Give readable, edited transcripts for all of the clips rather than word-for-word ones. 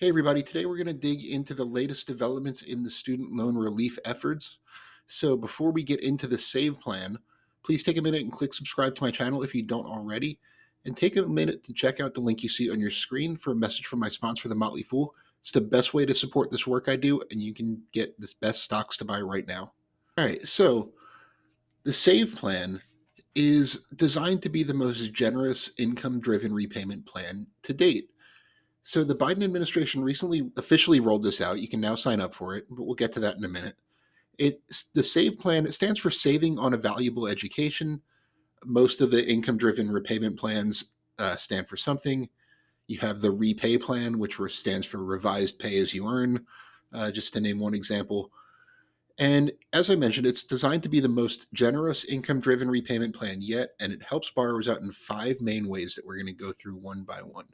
Hey everybody, today we're going to dig into the latest developments in the student loan relief efforts. So before we get into the save plan, please take a minute and click subscribe to my channel if you don't already, and take a minute to check out the link you see on your screen for a message from my sponsor, The Motley Fool. It's the best way to support this work I do, and you can get the best stocks to buy right now. All right, so the save plan is designed to be the most generous income-driven repayment plan to date. So the Biden administration recently officially rolled this out. You can now sign up for it, but we'll get to that in a minute. It's the SAVE plan. It stands for Saving on a Valuable Education. Most of the income-driven repayment plans stand for something. You have the REPAY plan, which stands for Revised Pay as You Earn, just to name one example. And as I mentioned, it's designed to be the most generous income-driven repayment plan yet, and it helps borrowers out in five main ways that we're going to go through one by one.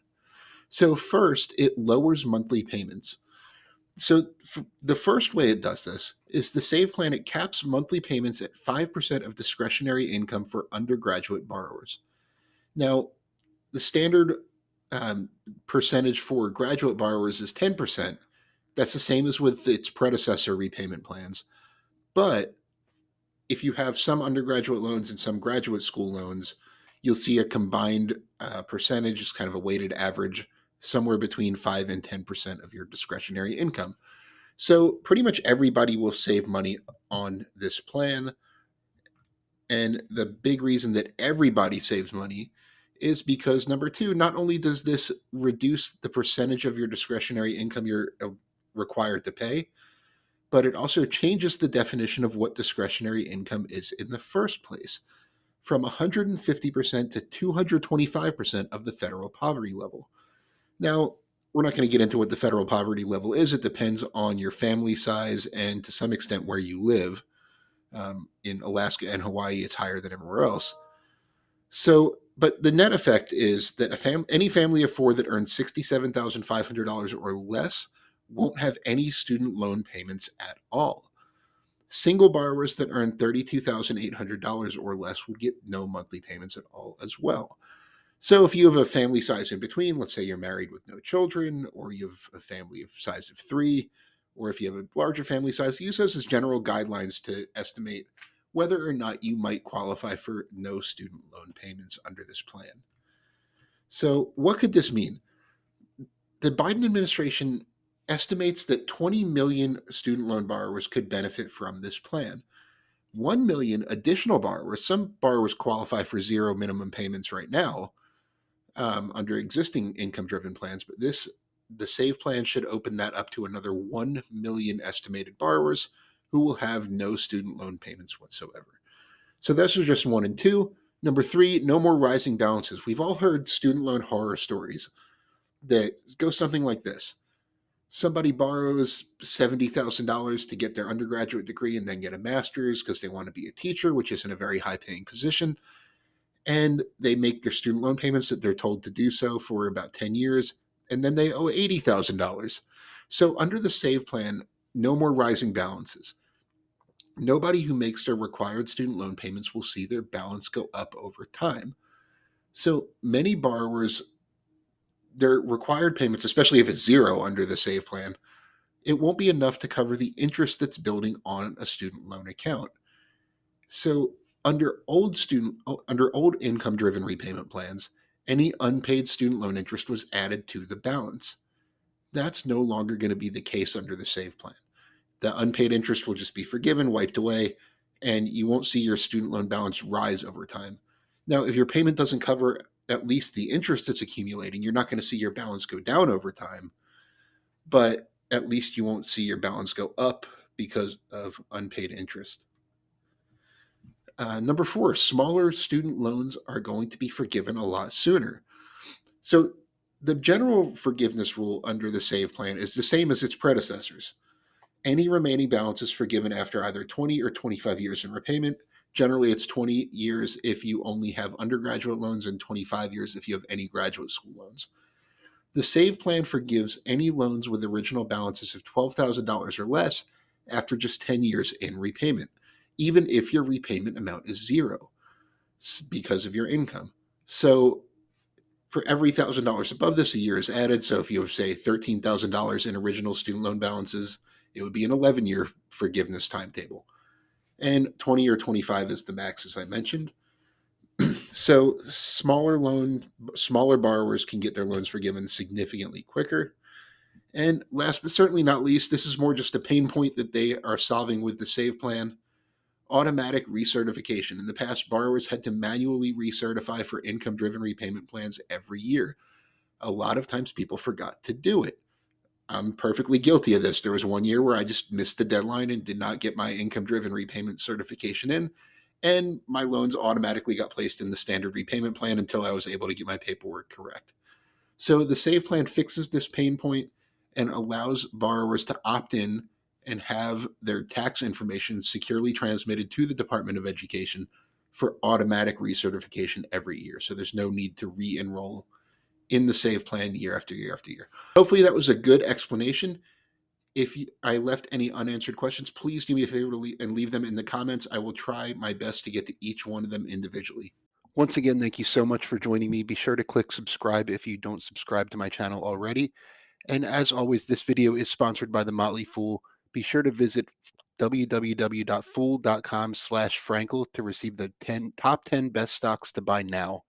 So first, it lowers monthly payments. So the first way it does this is the SAVE plan. It caps monthly payments at 5% of discretionary income for undergraduate borrowers. Now, the standard percentage for graduate borrowers is 10%. That's the same as with its predecessor repayment plans. But if you have some undergraduate loans and some graduate school loans, you'll see a combined percentage, is kind of a weighted average, somewhere between 5 and 10% of your discretionary income. So pretty much everybody will save money on this plan. And the big reason that everybody saves money is because number two, not only does this reduce the percentage of your discretionary income you're required to pay, but it also changes the definition of what discretionary income is in the first place, from 150% to 225% of the federal poverty level. Now, we're not going to get into what the federal poverty level is. It depends on your family size and to some extent where you live. In Alaska and Hawaii, it's higher than everywhere else. So, but the net effect is that any family of four that earns $67,500 or less won't have any student loan payments at all. Single borrowers that earn $32,800 or less would get no monthly payments at all as well. So if you have a family size in between, let's say you're married with no children, or you have a family of size of three, or if you have a larger family size, use those as general guidelines to estimate whether or not you might qualify for no student loan payments under this plan. So what could this mean? The Biden administration estimates that 20 million student loan borrowers could benefit from this plan. 1 million additional borrowers, some borrowers qualify for zero minimum payments right now, under existing income-driven plans, but the SAVE plan should open that up to another 1 million estimated borrowers who will have no student loan payments whatsoever. So those are just one and two. Number three, no more rising balances. We've all heard student loan horror stories that go something like this. Somebody borrows $70,000 to get their undergraduate degree and then get a master's because they want to be a teacher, which isn't a very high paying position. And they make their student loan payments that they're told to do so for about 10 years, and then they owe $80,000. So under the SAVE plan, no more rising balances. Nobody who makes their required student loan payments will see their balance go up over time. So many borrowers, their required payments, especially if it's zero under the SAVE plan, it won't be enough to cover the interest that's building on a student loan account. So under old income driven repayment plans, any unpaid student loan interest was added to the balance. That's no longer going to be the case under the SAVE plan. The unpaid interest will just be forgiven, wiped away, and you won't see your student loan balance rise over time. Now, if your payment doesn't cover at least the interest that's accumulating, you're not going to see your balance go down over time, but at least you won't see your balance go up because of unpaid interest. Number four, smaller student loans are going to be forgiven a lot sooner. So the general forgiveness rule under the SAVE plan is the same as its predecessors. Any remaining balance is forgiven after either 20 or 25 years in repayment. Generally, it's 20 years if you only have undergraduate loans and 25 years if you have any graduate school loans. The SAVE plan forgives any loans with original balances of $12,000 or less after just 10 years in repayment, even if your repayment amount is zero because of your income. So For every $1,000 above this, a year is added. So if you have, say, $13,000 in original student loan balances, it would be an 11-year forgiveness timetable. And 20 or 25 is the max, as I mentioned. So smaller borrowers can get their loans forgiven significantly quicker. And last but certainly not least, this is more just a pain point that they are solving with the SAVE plan: automatic recertification. In the past, borrowers had to manually recertify for income driven repayment plans every year. A lot of times people forgot to do it. I'm perfectly guilty of this. There was one year where I just missed the deadline and did not get my income driven repayment certification in, and my loans automatically got placed in the standard repayment plan until I was able to get my paperwork correct. So the SAVE plan fixes this pain point and allows borrowers to opt in and have their tax information securely transmitted to the Department of Education for automatic recertification every year. So there's no need to re enroll in the SAVE plan year after year after year. Hopefully, that was a good explanation. If I left any unanswered questions, please do me a favor and leave them in the comments. I will try my best to get to each one of them individually. Once again, thank you so much for joining me. Be sure to click subscribe if you don't subscribe to my channel already. And as always, this video is sponsored by The Motley Fool. Be sure to visit www.fool.com/Frankel to receive the top 10 best stocks to buy now.